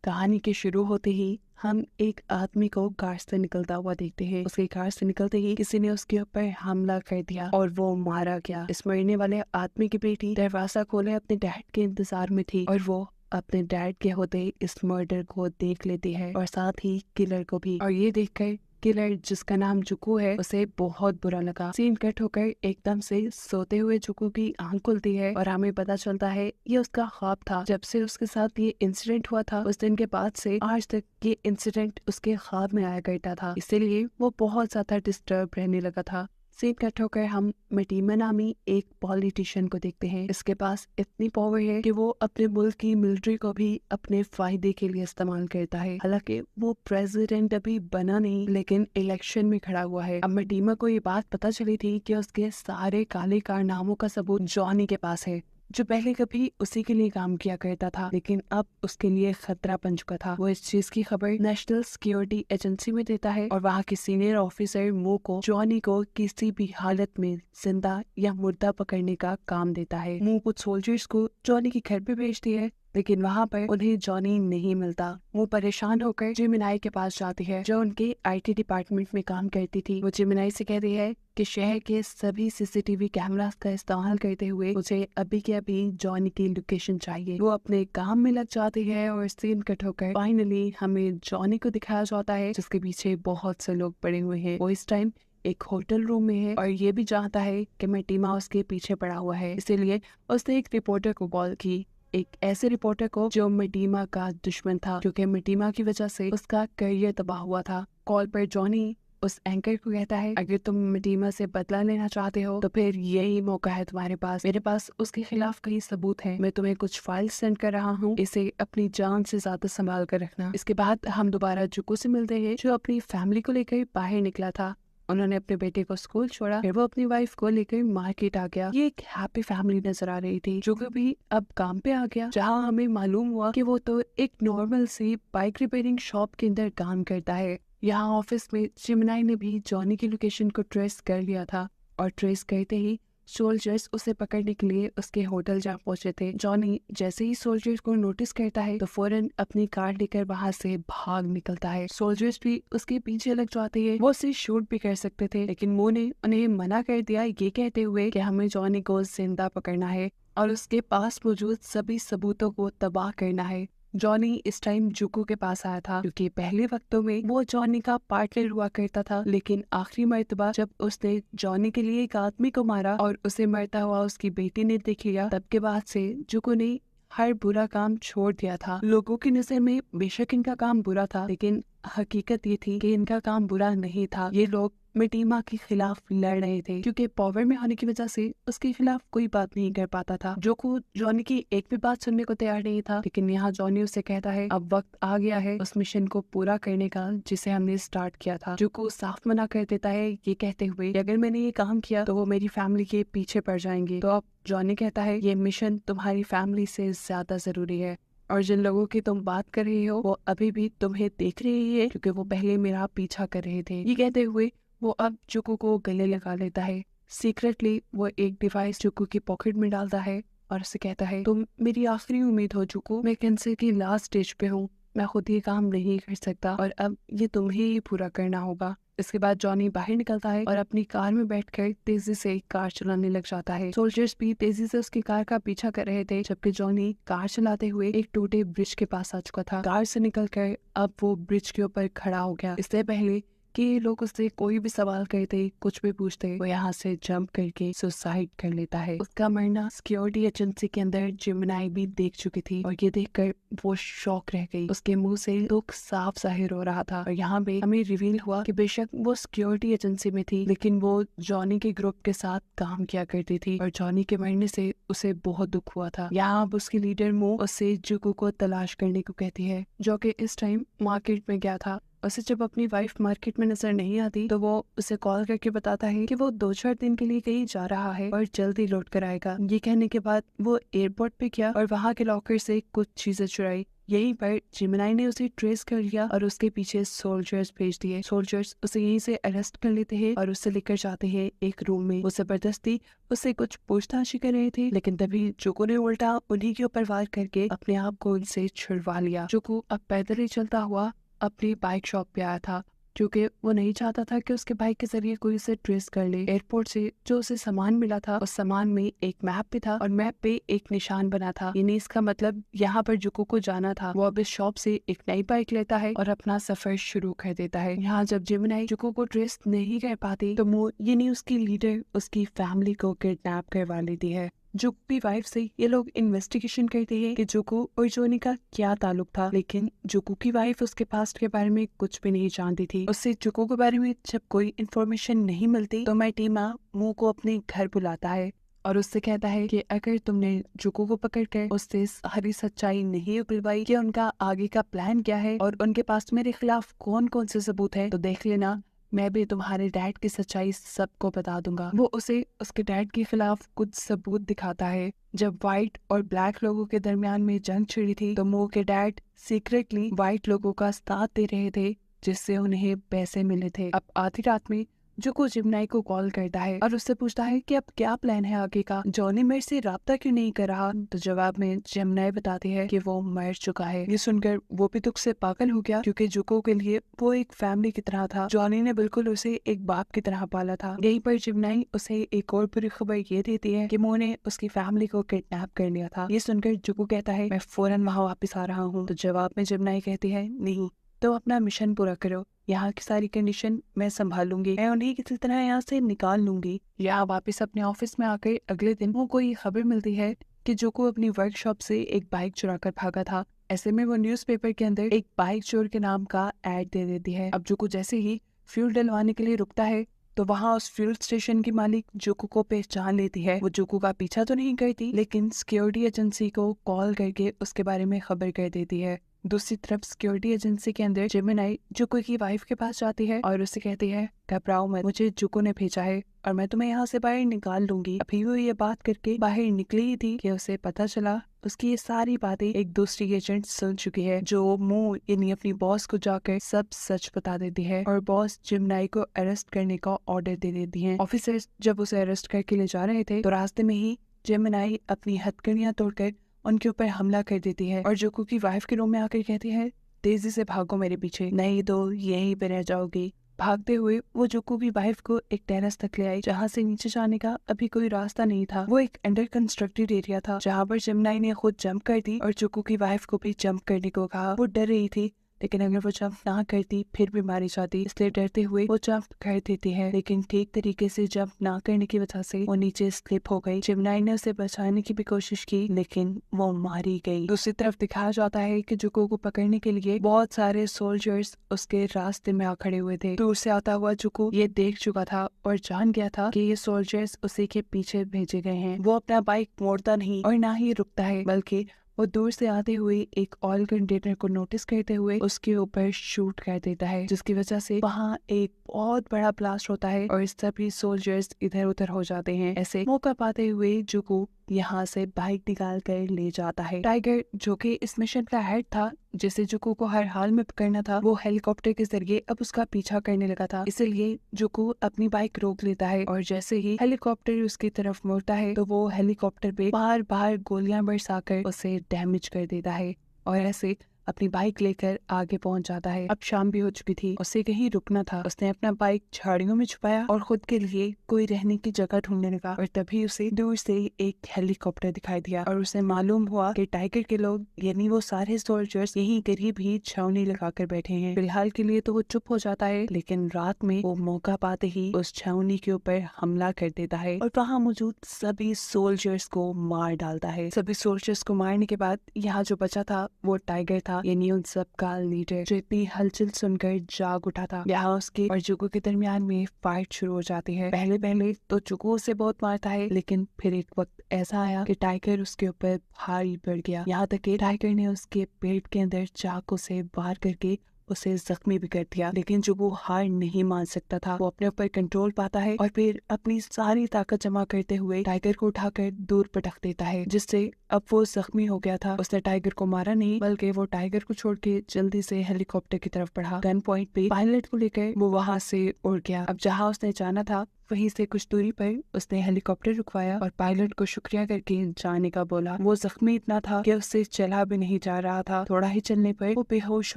कहानी के शुरू होते ही हम एक आदमी को कार से निकलता हुआ देखते हैं। उसकी कार से निकलते ही किसी ने उसके ऊपर हमला कर दिया और वो मारा गया। इस मरने वाले आदमी की बेटी दरवाजा खोले अपने डैड के इंतजार में थी और वो अपने डैड के होते ही इस मर्डर को देख लेती है और साथ ही किलर को भी। और ये देखकर किलर, जिसका नाम जुकू है, उसे बहुत बुरा लगा। सीन कट होकर एकदम से सोते हुए जुकू की आंख खुलती है और हमें पता चलता है ये उसका ख्वाब था। जब से उसके साथ ये इंसिडेंट हुआ था उस दिन के बाद से आज तक ये इंसिडेंट उसके ख्वाब में आया करता था, इसीलिए वो बहुत ज्यादा डिस्टर्ब रहने लगा था। सीन कट होकर हम मटीमा नामी एक पॉलिटिशियन को देखते हैं। इसके पास इतनी पावर है कि वो अपने मुल्क की मिलिट्री को भी अपने फायदे के लिए इस्तेमाल करता है। हालांकि वो प्रेसिडेंट अभी बना नहीं, लेकिन इलेक्शन में खड़ा हुआ है। अब मटीमा को ये बात पता चली थी कि उसके सारे काले कारनामों का सबूत जॉनी के पास है, जो पहले कभी उसी के लिए काम किया करता था, लेकिन अब उसके लिए खतरा बन चुका था। वो इस चीज की खबर नेशनल सिक्योरिटी एजेंसी में देता है और वहाँ के सीनियर ऑफिसर मो को जॉनी को किसी भी हालत में जिंदा या मुर्दा पकड़ने का काम देता है। मो कुछ सोल्जर्स को जॉनी के घर पे भेजती है, लेकिन वहाँ पर उन्हें जॉनी नहीं मिलता। वो परेशान होकर जिमिनाई के पास जाती है, जो उनके आईटी डिपार्टमेंट में काम करती थी। वो जिमिनाई से कहती है कि शहर के सभी सीसीटीवी कैमरास का इस्तेमाल करते हुए मुझे अभी के अभी जॉनी की लोकेशन चाहिए। वो अपने काम में लग जाती है और सीन कट होकर फाइनली हमें जॉनी को दिखाया जाता है, जिसके पीछे बहुत से लोग पड़े हुए हैं। वो इस टाइम एक होटल रूम में है और ये भी जानता है कि मटीमा उसके पीछे पड़ा हुआ है, इसीलिए उसने एक रिपोर्टर को कॉल की। एक ऐसे रिपोर्टर को जो मटीमा का दुश्मन था, क्योंकि मटीमा की वजह से उसका करियर तबाह हुआ था। कॉल पर जॉनी उस एंकर को कहता है, अगर तुम मटीमा से बदला लेना चाहते हो तो फिर यही मौका है तुम्हारे पास। मेरे पास उसके खिलाफ कई सबूत हैं। मैं तुम्हें कुछ फाइल सेंड कर रहा हूँ, इसे अपनी जान से ज्यादा संभाल कर रखना। इसके बाद हम दोबारा जुको से मिलते हैं, जो अपनी फैमिली को लेकर बाहर निकला था। उन्होंने अपने बेटे को स्कूल छोड़ा, फिर वो अपनी वाइफ को लेकर मार्केट आ गया। ये एक हैप्पी फैमिली नजर आ रही थी। जो भी अब काम पे आ गया, जहाँ हमें मालूम हुआ कि वो तो एक नॉर्मल सी बाइक रिपेयरिंग शॉप के अंदर काम करता है। यहाँ ऑफिस में जिमिनाई ने भी जॉनी की लोकेशन को ट्रेस कर लिया था और ट्रेस करते ही सोल्जर्स उसे पकड़ने के लिए उसके होटल जा पहुंचे थे। जॉनी जैसे ही सोल्जर्स को नोटिस करता है तो फौरन अपनी कार लेकर वहां से भाग निकलता है। सोल्जर्स भी उसके पीछे लग जाते हैं। वो उसे शूट भी कर सकते थे, लेकिन मो ने उन्हें मना कर दिया, ये कहते हुए कि हमें जॉनी को जिंदा पकड़ना है और उसके पास मौजूद सभी सबूतों को तबाह करना है। जॉनी इस टाइम जुको के पास आया था, क्योंकि पहले वक्तों में वो जॉनी का पार्टनर हुआ करता था, लेकिन आखिरी मर्तबा जब उसने जॉनी के लिए एक आदमी को मारा और उसे मरता हुआ उसकी बेटी ने देख लिया, तब के बाद से जुको ने हर बुरा काम छोड़ दिया था। लोगों की नजर में बेशक इनका काम बुरा था, लेकिन हकीकत ये थी कि इनका काम बुरा नहीं था। ये लोग मटीमा के खिलाफ लड़ रहे थे, क्योंकि पावर में होने की वजह से उसके खिलाफ कोई बात नहीं कर पाता था। जो को जॉनी की एक भी बात सुनने को तैयार नहीं था, लेकिन यहाँ जॉनी उसे कहता है अब वक्त आ गया है उस मिशन को पूरा करने का जिसे हमने स्टार्ट किया था। जो को साफ मना कर देता है, ये कहते हुए कि अगर मैंने ये काम किया तो वो मेरी फैमिली के पीछे पड़ जाएंगे। तो अब जॉनी कहता है ये मिशन तुम्हारी फैमिली से ज्यादा जरूरी है और जिन लोगों की तुम बात कर रही हो वो अभी भी तुम्हें देख रही है, क्योंकि वो पहले मेरा पीछा कर रहे थे। ये कहते हुए वो अब जुको को गले लगा लेता है। सीक्रेटली वो एक डिवाइस जुको की पॉकेट में डालता है और उसे कहता है तुम मेरी आखिरी उम्मीद हो जुको, मैं कैंसर की लास्ट स्टेज पे हूँ, मैं खुद ये काम नहीं कर सकता और अब ये तुम्हें ही पूरा करना होगा। इसके बाद जॉनी बाहर निकलता है और अपनी कार में बैठकर तेजी से कार चलाने लग जाता है। सोल्जर्स भी तेजी से उसकी कार का पीछा कर रहे थे, जबकि जॉनी कार चलाते हुए एक टूटे ब्रिज के पास आ चुका था। कार से निकलकर अब वो ब्रिज के ऊपर खड़ा हो गया। इससे पहले कि ये लोग उससे कोई भी सवाल करते, कुछ भी पूछते, वो यहाँ से जंप करके सुसाइड कर लेता है। उसका मरना सिक्योरिटी एजेंसी के अंदर जिमिनाई भी देख चुकी थी और ये देखकर वो शॉक रह गई। उसके मुंह से दुख साफ जाहिर हो रहा था और यहाँ पे हमें रिवील हुआ कि बेशक वो सिक्योरिटी एजेंसी में थी, लेकिन वो जॉनी के ग्रुप के साथ काम किया करती थी और जॉनी के मरने से उसे बहुत दुख हुआ था। यहाँ अब उसकी लीडर मो उससे जुको को तलाश करने को कहती है, जो कि इस टाइम मार्केट में गया था। उसे जब अपनी वाइफ मार्केट में नजर नहीं आती तो वो उसे कॉल करके बताता है कि वो 2-4 दिन के लिए कहीं जा रहा है और जल्दी लौट कर आएगा। ये कहने के बाद वो एयरपोर्ट पे गया और वहाँ के लॉकर से कुछ चीजें चुराई यहीं पर जिमिनाई ने उसे ट्रेस कर लिया और उसके पीछे सोल्जर्स भेज दिए। सोल्जर्स उसे यहीं से अरेस्ट कर लेते हैं और उससे लेकर जाते हैं एक रूम में। वो जबरदस्ती उससे कुछ पूछताछ कर रहे थे, लेकिन तभी जुको ने उल्टा उन्हीं के ऊपर वार करके अपने आप को उनसे छुड़वा लिया। जुको अब पैदल ही चलता हुआ अपनी बाइक शॉप पे आया था, क्योंकि वो नहीं चाहता था कि उसके बाइक के जरिए कोई उसे ट्रेस कर ले। एयरपोर्ट से जो उसे सामान मिला था, उस सामान में एक मैप भी था और मैप पे एक निशान बना था। यानी इसका मतलब यहाँ पर जुको को जाना था। वो अब इस शॉप से एक नई बाइक लेता है और अपना सफर शुरू कर देता है। यहाँ जब जिमिनाई जुको को ट्रेस नहीं कर पाती तो मो यानी उसकी लीडर उसकी फैमिली को किडनैप करवा लेती है। जुको की वाइफ से ये लोग इन्वेस्टिगेशन करते हैं कि जुको और जोनी का क्या ताल्लुक था, लेकिन जुको की वाइफ उसके पास्ट के बारे में कुछ भी नहीं जानती थी। उससे जुको के बारे में जब कोई इन्फॉर्मेशन नहीं मिलती तो मैटीमा मो को अपने घर बुलाता है और उससे कहता है कि अगर तुमने जुको को पकड़कर उससे सारी सच्चाई नहीं उगलवाई कि उनका आगे का प्लान क्या है और उनके पास मेरे खिलाफ कौन कौन से सबूत है, तो देख लेना मैं भी तुम्हारे डैड की सच्चाई सबको बता दूंगा। वो उसे उसके डैड के खिलाफ कुछ सबूत दिखाता है। जब व्हाइट और ब्लैक लोगों के दरमियान में जंग छिड़ी थी तो मो के डैड सीक्रेटली व्हाइट लोगों का साथ दे रहे थे, जिससे उन्हें पैसे मिले थे। अब आधी रात में जुको जिमिनाई को कॉल करता है और उससे पूछता है कि अब क्या प्लान है आगे का, जॉनी मेरे से राब्ता क्यों नहीं कर रहा। तो जवाब में जिमिनाई बताती है कि वो मर चुका है। ये सुनकर वो भी दुख से पागल हो गया, क्योंकि जुको के लिए वो एक फैमिली की तरह था। जॉनी ने बिल्कुल उसे एक बाप की तरह पाला था। यहीं पर जिमिनाई उसे एक और बुरी खबर ये देती है कि मो ने उसकी फैमिली को किडनैप कर लिया था। ये सुनकर जुको कहता है मैं फौरन वहाँ वापिस आ रहा हूँ। तो जवाब में जिमिनाई कहती है नहीं, तो अपना मिशन पूरा करो, यहाँ की सारी कंडीशन मैं संभाल लूंगी, मैं उन्हें किसी तरह यहाँ से निकाल लूंगी। यहाँ वापस अपने ऑफिस में आकर अगले दिन वो कोई खबर मिलती है कि जुको अपनी वर्कशॉप से एक बाइक चुरा कर भागा था। ऐसे में वो न्यूज़पेपर के अंदर एक बाइक चोर के नाम का एड दे देती है। अब जुको जैसे ही फ्यूल डलवाने के लिए रुकता है तो वहाँ उस फ्यूल स्टेशन की मालिक जुको को पहचान लेती है। वो जुको का पीछा तो नहीं करती, लेकिन सिक्योरिटी एजेंसी को कॉल करके उसके बारे में खबर कर देती है। दूसरी तरफ सिक्योरिटी एजेंसी के अंदर जिमिनाई जुको की वाइफ के पास जाती है और उससे कहती है घबराओ मत, मुझे जुको ने भेजा है और मैं तुम्हें यहाँ से बाहर निकाल लूंगी। अभी वो ये बात करके बाहर निकली ही थी कि उसे पता चला उसकी ये सारी बातें एक दूसरी एजेंट सुन चुकी है, जो मो यानी अपनी बॉस को जाकर सब सच बता देती है और बॉस जिमिनाई को अरेस्ट करने का ऑर्डर दे देती है। ऑफिसर्स जब उसे अरेस्ट करके ले जा रहे थे तो रास्ते में ही जिमिनाई अपनी हथकड़ियां तोड़कर उनके ऊपर हमला कर देती है और जुको की वाइफ के रूम में आकर कहती है तेजी से भागो मेरे पीछे, नहीं तो यहीं पे रह जाओगी। भागते हुए वो जुको की वाइफ को एक टेरेस तक ले आई, जहाँ से नीचे जाने का अभी कोई रास्ता नहीं था। वो एक अंडर कंस्ट्रक्टेड एरिया था, जहाँ पर जिमिनाई ने खुद जंप कर दी और जुको की वाइफ को भी जंप करने को कहा। वो डर रही थी, लेकिन अगर वो जंप ना करती फिर भी मारी जाती, इसलिए डरते हुए वो जंप कर देती है, लेकिन ठीक तरीके से जंप ना करने की वजह से वो नीचे स्लिप हो गई। जिमिनाई ने उसे बचाने की भी कोशिश की, लेकिन वो मारी गई। दूसरी तरफ दिखाया जाता है कि जुको को पकड़ने के लिए बहुत सारे सोल्जर्स उसके रास्ते में आ खड़े हुए थे। दूर से आता हुआ जुको ये देख चुका था और जान गया था कि ये सोल्जर्स उसी के पीछे भेजे गए हैं। वो अपना बाइक मोड़ता नहीं और ना ही रुकता है, बल्कि वो दूर से आते हुए एक ऑयल कंटेनर को नोटिस करते हुए उसके ऊपर शूट कर देता है, जिसकी वजह से वहाँ एक बहुत बड़ा ब्लास्ट होता है और सभी सोल्जर्स इधर उधर हो जाते हैं। ऐसे मौका पाते हुए जुको यहाँ से बाइक निकाल कर ले जाता है। टाइगर जो कि इस मिशन का हेड था, जिसे जुको को हर हाल में पकड़ना था, वो हेलीकॉप्टर के जरिए अब उसका पीछा करने लगा था। इसलिए जुको अपनी बाइक रोक लेता है और जैसे ही हेलीकॉप्टर उसकी तरफ मुड़ता है तो वो हेलीकॉप्टर पे बार बार गोलियां बरसाकर उसे डैमेज कर देता है और ऐसे अपनी बाइक लेकर आगे पहुंच जाता है। अब शाम भी हो चुकी थी, उसे कहीं रुकना था। उसने अपना बाइक झाड़ियों में छुपाया और खुद के लिए कोई रहने की जगह ढूंढने लगा और तभी उसे दूर से एक हेलीकॉप्टर दिखाई दिया और उसे मालूम हुआ कि टाइगर के लोग यानी वो सारे सोल्जर्स यहीं करीब ही छावनी लगाकर बैठे हैं। फिलहाल के लिए तो वो चुप हो जाता है, लेकिन रात में वो मौका पाते ही उस छावनी के ऊपर हमला कर देता है और वहाँ मौजूद सभी सोल्जर्स को मार डालता है। सभी सोल्जर्स को मारने के बाद यहाँ जो बचा था वो टाइगर था, यानी उन सब का लीडर, जो इतनी हलचल सुनकर जाग उठा था। यहाँ उसके और जुको के दरमियान में फाइट शुरू हो जाती है। पहले पहले तो जुको उसे बहुत मारता है, लेकिन फिर एक वक्त ऐसा आया कि टाइगर उसके ऊपर भारी पड़ गया। यहाँ तक कि टाइगर ने उसके पेट के अंदर चाकू से वार करके उसे जख्मी भी कर दिया। लेकिन जुगू हार नहीं मान सकता था। वो अपने ऊपर कंट्रोल पाता है और फिर अपनी सारी ताकत जमा करते हुए टाइगर को उठाकर दूर पटक देता है, जिससे अब वो जख्मी हो गया था। उसने टाइगर को मारा नहीं, बल्कि वो टाइगर को छोड़ के जल्दी से हेलीकॉप्टर की तरफ बढ़ा। गन पॉइंट पे पायलट को लेकर वो वहां से उड़ गया। अब जहां उसने जाना था वहीं से कुछ दूरी पर उसने हेलीकॉप्टर रुकवाया और पायलट को शुक्रिया करके जाने का बोला। वो जख्मी इतना था कि उससे चला भी नहीं जा रहा था। थोड़ा ही चलने पर वो बेहोश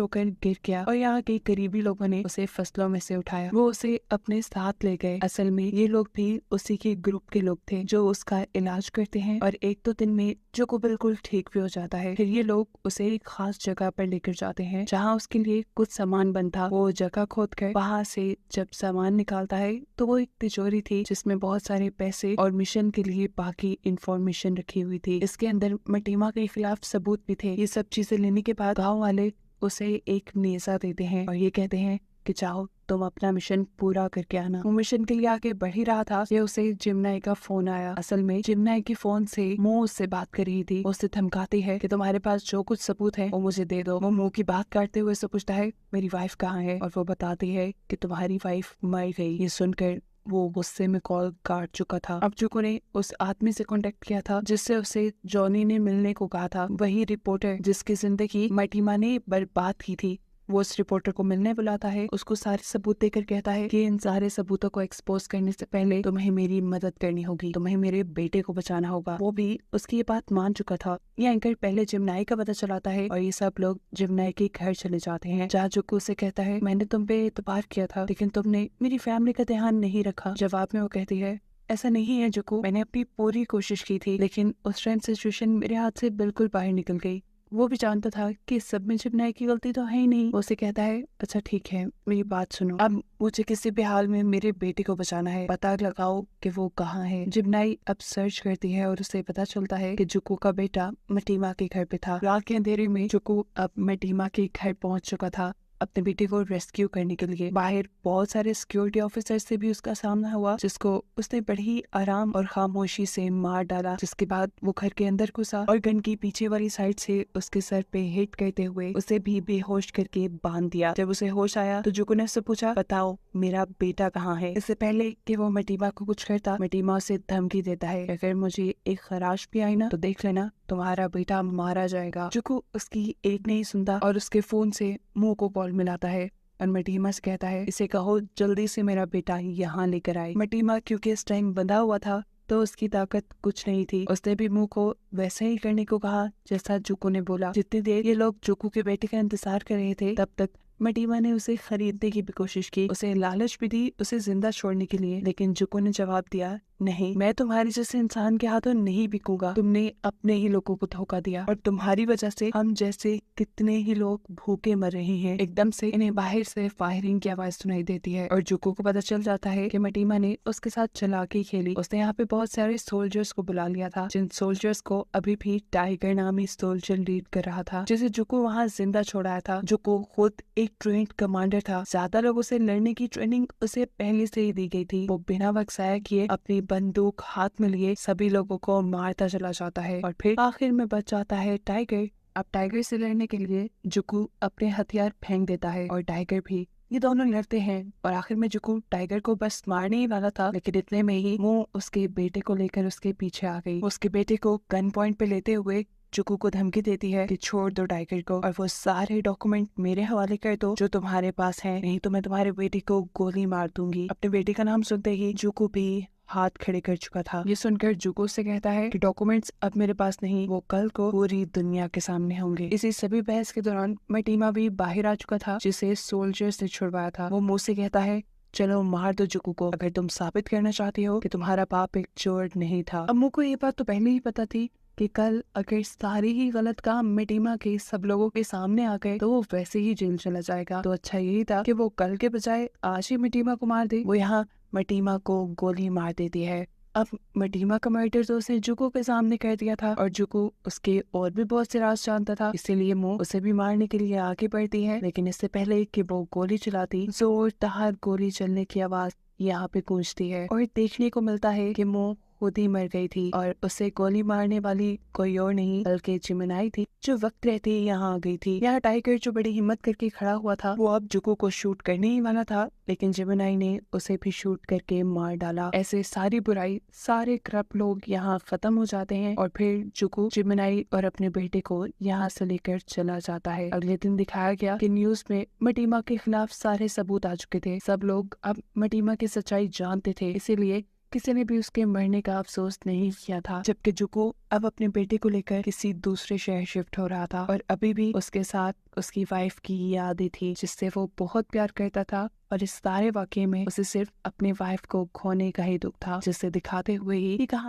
होकर गिर गया और यहाँ के करीबी लोगों ने उसे फसलों में से उठाया। वो उसे अपने साथ ले गए। असल में ये लोग भी उसी के ग्रुप के लोग थे जो उसका इलाज करते हैं और 1-2 दिन में जो को बिल्कुल ठीक भी हो जाता है। फिर ये लोग उसे एक खास जगह पर लेकर जाते हैं जहाँ उसके लिए कुछ सामान बंद था। वो जगह खोद कर वहाँ से जब सामान निकालता है तो वो एक तिजोरी थी जिसमें बहुत सारे पैसे और मिशन के लिए बाकी इंफॉर्मेशन रखी हुई थी। इसके अंदर मटीमा के खिलाफ सबूत भी थे। ये सब चीजें लेने के बाद गाँव वाले उसे एक नेजा देते हैं और ये कहते हैं कि जाओ तुम अपना मिशन पूरा करके आना। वो मिशन के लिए आगे बढ़ ही रहा था कि उसे जिमनाई का फोन आया। असल में जिमनाई के फोन से मुंह उससे बात कर रही थी। उससे धमकाती है कि तुम्हारे पास जो कुछ सबूत है वो मुझे दे दो। वो मुंह की बात काटते हुए उससे पूछता है मेरी वाइफ कहाँ है, और वो बताती है कि तुम्हारी वाइफ मर गई। ये सुनकर वो गुस्से में कॉल काट चुका था। अब जुगू ने उस आदमी से कांटेक्ट किया था जिससे उसे जॉनी ने मिलने को कहा था। वही रिपोर्टर जिसकी जिंदगी मटीमा ने बर्बाद की थी। वो उस रिपोर्टर को मिलने बुलाता है, उसको सारे सबूत देकर कहता है कि इन सारे सबूतों को एक्सपोज करने से पहले तुम्हें मेरी मदद करनी होगी, तुम्हें मेरे बेटे को बचाना होगा। वो भी उसकी ये बात मान चुका था। ये एंकर पहले जिमनाई का पता चलाता है और ये सब लोग जिमनाई के घर चले जाते हैं जहाँ जुगू उसे कहता है मैंने तुम पे एतबार किया था लेकिन तुमने मेरी फैमिली का ध्यान नहीं रखा। जवाब में वो कहती है ऐसा नहीं है जुगू, मैंने अपनी पूरी कोशिश की थी लेकिन उस टाइम सिचुएशन मेरे हाथ से बिल्कुल बाहर निकल गई। वो भी जानता था कि सब में जिमनाई की गलती तो है ही नहीं। वो उसे कहता है अच्छा ठीक है मेरी बात सुनो, अब मुझे किसी भी हाल में मेरे बेटे को बचाना है, पता लगाओ कि वो कहाँ है। जिमनाई अब सर्च करती है और उसे पता चलता है कि जुगू का बेटा मटीमा के घर पे था। रात के अंधेरे में जुगू अब मटीमा के घर पहुंच चुका था अपने बेटे को रेस्क्यू करने के लिए। बाहर बहुत सारे सिक्योरिटी ऑफिसर से भी उसका सामना हुआ जिसको उसने बड़ी आराम और खामोशी से मार डाला। जिसके बाद वो घर के अंदर घुसा और गन की पीछे वाली साइड से उसके सर पे हिट करते हुए उसे भी बेहोश करके बांध दिया। जब उसे होश आया तो जुगू ने उससे पूछा बताओ मेरा बेटा कहाँ है। इससे पहले कि वो मटीमा को कुछ करता, मटीमा उसे धमकी देता है अगर मुझे एक खराश भी आई ना तो देख लेना तुम्हारा बेटा मारा जाएगा। जुगू उसकी एक नहीं सुनता और उसके फोन से मुंह को कॉल मिलाता है और मटीमा से कहता है इसे कहो जल्दी से मेरा बेटा यहाँ लेकर आए। मटीमा क्योंकि इस टाइम बंधा हुआ था तो उसकी ताकत कुछ नहीं थी। उसने भी मुंह को वैसे ही करने को कहा जैसा जुगू ने बोला। जितनी देर ये लोग जुगू के बेटे का इंतजार कर रहे थे तब तक मटीमा ने उसे खरीदने की भी कोशिश की, उसे लालच भी दी उसे जिंदा छोड़ने के लिए। लेकिन जुगू ने जवाब दिया नहीं, मैं तुम्हारे जैसे इंसान के हाथों नहीं बिकूंगा। तुमने अपने ही लोगों को धोखा दिया और तुम्हारी वजह से हम जैसे कितने ही लोग भूखे मर रहे हैं। एकदम से इन्हें बाहर से फायरिंग की आवाज सुनाई देती है और जुगू को पता चल जाता है कि मटीमा ने उसके साथ चालाकी खेली। उसने यहाँ पे बहुत सारे सोल्जर्स को बुला लिया था जिन सोल्जर्स को अभी भी टाइगर नामी सोल्जर लीड कर रहा था जिसे जुगू वहाँ जिंदा छोड़ाया था। जुगू खुद एक ट्रेंड कमांडर था। ज्यादा लोगों से लड़ने की ट्रेनिंग उसे पहले से ही दी गई थी। वो बिना वक्त जाया किए अपनी बंदूक हाथ में लिए सभी लोगों को मारता चला जाता है और फिर आखिर में बच जाता है टाइगर। अब टाइगर से लड़ने के लिए जुगू अपने हथियार फेंक देता है और टाइगर भी। ये दोनों लड़ते हैं और आखिर में जुगू टाइगर को बस मारने ही वाला था लेकिन इतने में ही वो उसके बेटे को लेकर उसके पीछे आ गई। उसके बेटे को गन पॉइंट पे लेते हुए जुगू को धमकी देती है कि छोड़ दो टाइगर को और वो सारे डॉक्यूमेंट मेरे हवाले कर दो जो तुम्हारे पास हैं, नहीं तो मैं तुम्हारे बेटे को गोली मार दूंगी। अपने बेटे का नाम सुनते ही जुगू भी हाथ खड़े कर चुका था। ये सुनकर जुगू से कहता है कि डॉक्यूमेंट्स अब मेरे पास नहीं, वो कल को पूरी दुनिया के सामने होंगे। इसी सभी बहस के दौरान मटीमा भी बाहर आ चुका था जिसे सोल्जर्स ने छुड़वाया था। वो मुंह से कहता है चलो मार दो जुगू को अगर तुम साबित करना चाहती हो कि तुम्हारा बाप एक चोर नहीं था। अम्मू को ये बात तो पहले ही पता थी कि कल अगर सारे ही गलत काम मटीमा के सब लोगों के सामने आ गए तो वो वैसे ही जेल चला जाएगा। तो अच्छा यही था कि वो कल के बजाय आज ही मटीमा को मार दे। वो यहाँ मटीमा को गोली मार देती है। अब मटीमा का मर्डर तो उसने जुगू के सामने कर दिया था और जुगू उसके और भी बहुत से राज जानता था, इसीलिए वो उसे भी मारने के लिए आगे बढ़ती है। लेकिन इससे पहले कि वो गोली चलाती जोरदार गोली चलने की आवाज यहाँ पे गूंजती है और देखने को मिलता है कि वो खुद ही मर गई थी और उसे गोली मारने वाली कोई और नहीं बल्कि जिमिनाई थी, जो वक्त रहते ही यहाँ आ गई थी। यहाँ टाइगर जो बड़ी हिम्मत करके खड़ा हुआ था, वो अब जुको को शूट करने ही वाला था, लेकिन जिमिनाई ने उसे भी शूट करके मार डाला। ऐसे सारी बुराई, सारे करप्ट लोग यहाँ खत्म हो जाते हैं और फिर जुको जिमिनाई और अपने बेटे को यहाँ से लेकर चला जाता है। अगले दिन दिखाया गया कि न्यूज में मटीमा के खिलाफ सारे सबूत आ चुके थे। सब लोग अब मटीमा की सच्चाई जानते थे, इसीलिए किसी ने भी उसके मरने का अफसोस नहीं किया था। जबकि जुको अब अपने बेटे को लेकर किसी दूसरे शहर शिफ्ट हो रहा था और अभी भी उसके साथ उसकी वाइफ की यादें थी, जिससे वो बहुत प्यार करता था। और इस सारे वाकये में उसे सिर्फ अपने वाइफ को खोने का ही दुख था, जिसे दिखाते हुए ही कहा